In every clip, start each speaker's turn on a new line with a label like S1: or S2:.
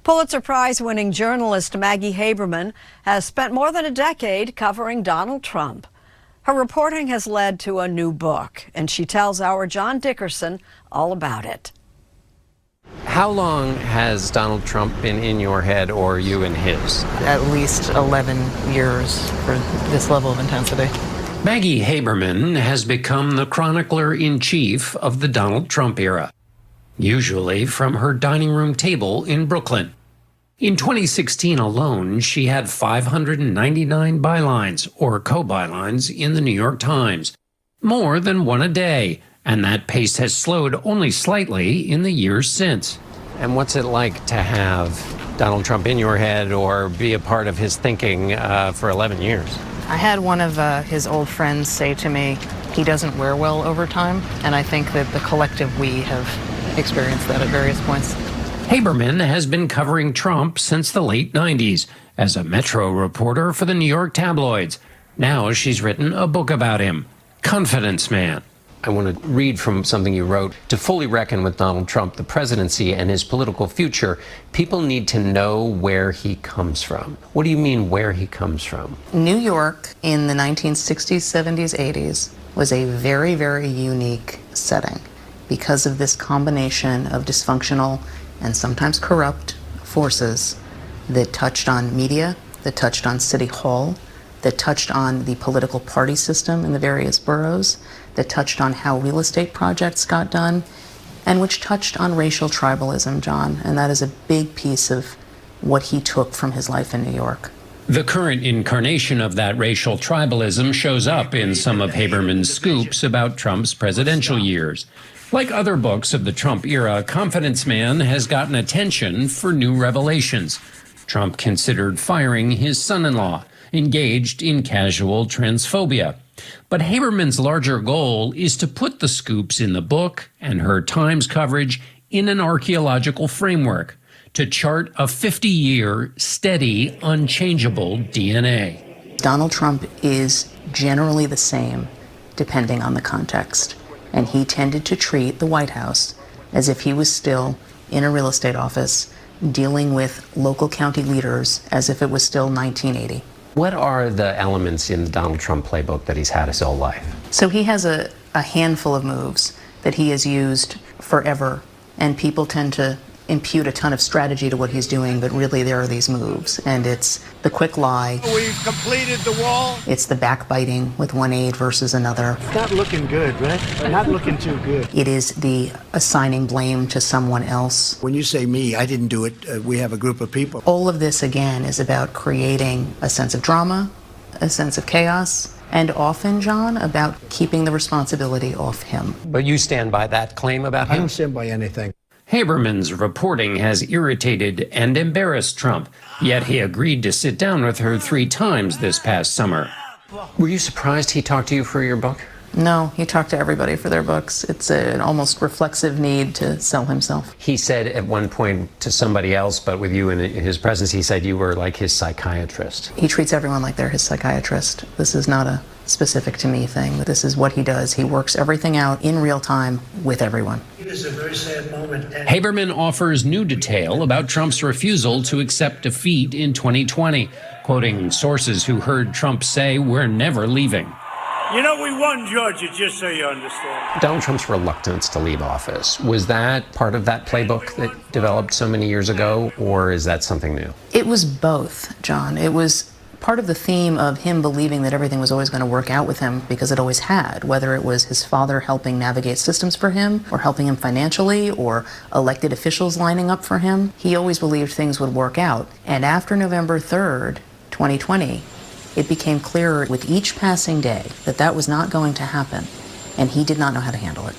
S1: Pulitzer Prize-winning journalist Maggie Haberman has spent more than a decade covering Donald Trump. Her reporting has led to a new book, and she tells our John Dickerson all about it.
S2: How long has Donald Trump been in your head or you in his?
S3: At least 11 years for this level of intensity.
S4: Maggie Haberman has become the chronicler-in-chief of the Donald Trump era, usually from her dining room table in Brooklyn. In 2016 alone, she had 599 bylines or co-bylines in the New York Times, more than one a day, and that pace has slowed only slightly in the years since.
S2: And what's it like to have Donald Trump in your head or be a part of his thinking for 11 years?
S3: I had one of his old friends say to me, he doesn't wear well over time, and I think that the collective we have experienced that at various points.
S4: Haberman has been covering Trump since the late 90s as a Metro reporter for the New York tabloids. Now she's written a book about him, Confidence Man.
S2: I want to read from something you wrote. To fully reckon with Donald Trump, the presidency, and his political future, people need to know where he comes from. What do you mean, where he comes from?
S3: New York in the 1960s, 70s, 80s was a very, very unique setting because of this combination of dysfunctional and sometimes corrupt forces that touched on media, that touched on City Hall, that touched on the political party system in the various boroughs, that touched on how real estate projects got done, and which touched on racial tribalism, John. And that is a big piece of what he took from his life in New York.
S4: The current incarnation of that racial tribalism shows up in some of Haberman's scoops about Trump's presidential years. Like other books of the Trump era, Confidence Man has gotten attention for new revelations. Trump considered firing his son-in-law, engaged in casual transphobia. But Haberman's larger goal is to put the scoops in the book and her Times coverage in an archaeological framework to chart a 50-year, steady, unchangeable DNA.
S3: Donald Trump is generally the same, depending on the context. And he tended to treat the White House as if he was still in a real estate office dealing with local county leaders as if it was still 1980.
S2: What are the elements in the Donald Trump playbook that he's had his whole life?
S3: So he has a handful of moves that he has used forever, and people tend to impute a ton of strategy to what he's doing, but really there are these moves, and it's the quick lie.
S5: We've completed the wall.
S3: It's the backbiting with one aide versus another.
S5: It's not looking good, right? Not looking too good.
S3: It is the assigning blame to someone else.
S5: When you say me, I didn't do it. We have a group of people.
S3: All of this, again, is about creating a sense of drama, a sense of chaos, and often, John, about keeping the responsibility off him.
S2: But you stand by that claim about him?
S5: I don't stand by anything.
S4: Haberman's reporting has irritated and embarrassed Trump, yet he agreed to sit down with her 3 times this past summer.
S2: Were you surprised he talked to you for your book?
S3: No, he talked to everybody for their books. It's an almost reflexive need to sell himself.
S2: He said at one point to somebody else, but with you in his presence, he said you were like his psychiatrist.
S3: He treats everyone like they're his psychiatrist. This is not a specific to me thing. This is what he does. He works everything out in real time with everyone.
S5: It is a very sad moment.
S4: Haberman offers new detail about Trump's refusal to accept defeat in 2020, quoting sources who heard Trump say, "We're never leaving."
S6: You know, we won Georgia, just so you understand.
S2: Donald Trump's reluctance to leave office, was that part of that playbook that developed so many years ago, or is that something new?
S3: It was both, John. It was part of the theme of him believing that everything was always going to work out with him because it always had, whether it was his father helping navigate systems for him or helping him financially or elected officials lining up for him. He always believed things would work out. And after November 3rd, 2020, it became clearer with each passing day that that was not going to happen, and he did not know how to handle it.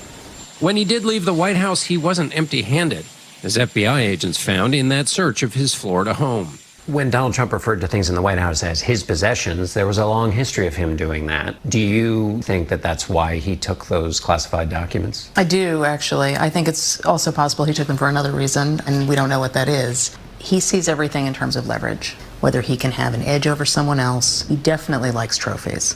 S4: When he did leave the White House, he wasn't empty-handed, as FBI agents found in that search of his Florida home.
S2: When Donald Trump referred to things in the White House as his possessions, there was a long history of him doing that. Do you think that that's why he took those classified documents?
S3: I do, actually. I think it's also possible he took them for another reason, and we don't know what that is. He sees everything in terms of leverage, whether he can have an edge over someone else. He definitely likes trophies.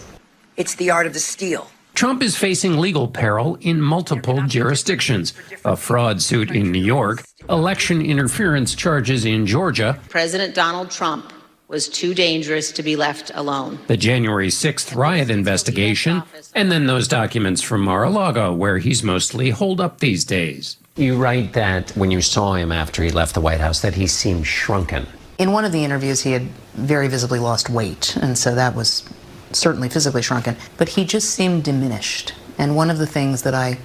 S7: It's the art of the steal.
S4: Trump is facing legal peril in multiple jurisdictions, a fraud suit in New York election interference charges in Georgia,
S8: President Donald Trump was too dangerous to be left alone.
S4: the January 6th riot investigation, and then those documents from Mar-a-Lago, where he's mostly holed up these days.
S2: You write that when you saw him after he left the White House, that he seemed shrunken.
S3: In one of the interviews, he had very visibly lost weight, and so that was certainly physically shrunken, but he just seemed diminished. And one of the things that I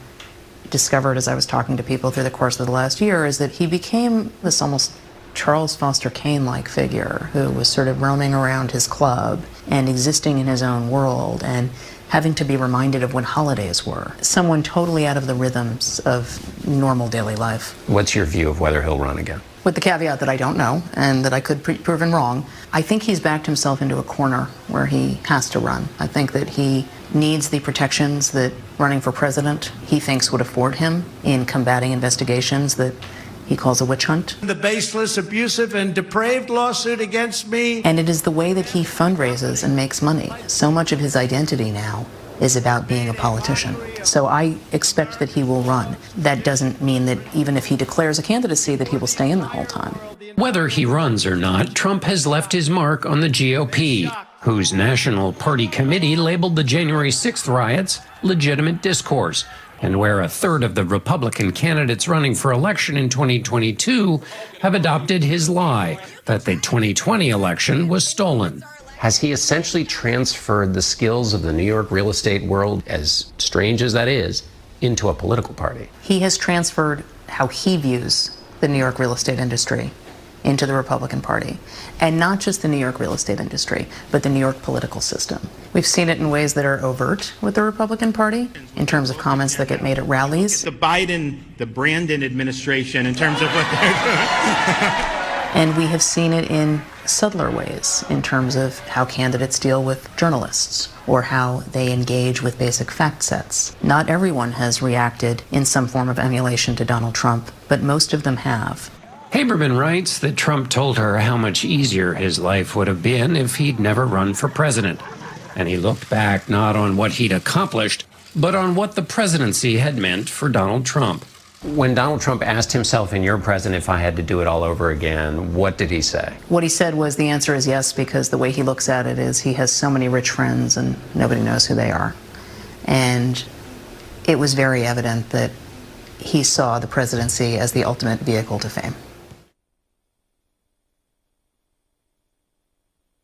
S3: discovered as I was talking to people through the course of the last year is that he became this almost Charles Foster Kane-like figure who was sort of roaming around his club and existing in his own world and having to be reminded of when holidays were. Someone totally out of the rhythms of normal daily life.
S2: What's your view of whether he'll run again?
S3: With the caveat that I don't know and that I could be proven wrong, I think he's backed himself into a corner where he has to run. I think that he needs the protections that running for president he thinks would afford him in combating investigations that he calls a witch hunt.
S5: The baseless, abusive, and depraved lawsuit against me.
S3: And it is the way that he fundraises and makes money. So much of his identity now is about being a politician. So I expect that he will run. That doesn't mean that even if he declares a candidacy that he will stay in the whole time.
S4: Whether he runs or not, Trump has left his mark on the GOP, whose National Party Committee labeled the January 6th riots legitimate discourse, and where a third of the Republican candidates running for election in 2022 have adopted his lie that the 2020 election was stolen.
S2: Has he essentially transferred the skills of the New York real estate world, as strange as that is, into a political party?
S3: He has transferred how he views the New York real estate industry into the Republican Party. And not just the New York real estate industry, but the New York political system. We've seen it in ways that are overt with the Republican Party, in terms of comments that get made at rallies.
S9: The Brandon administration in terms of what they're doing.
S3: And we have seen it in subtler ways, in terms of how candidates deal with journalists, or how they engage with basic fact sets. Not everyone has reacted in some form of emulation to Donald Trump, but most of them have.
S4: Haberman writes that Trump told her how much easier his life would have been if he'd never run for president. And he looked back not on what he'd accomplished, but on what the presidency had meant for Donald Trump.
S2: When Donald Trump asked himself in your president if I had to do it all over again, what did he say?
S3: What he said was the answer is yes, because the way he looks at it is he has so many rich friends and nobody knows who they are. And it was very evident that he saw the presidency as the ultimate vehicle to fame.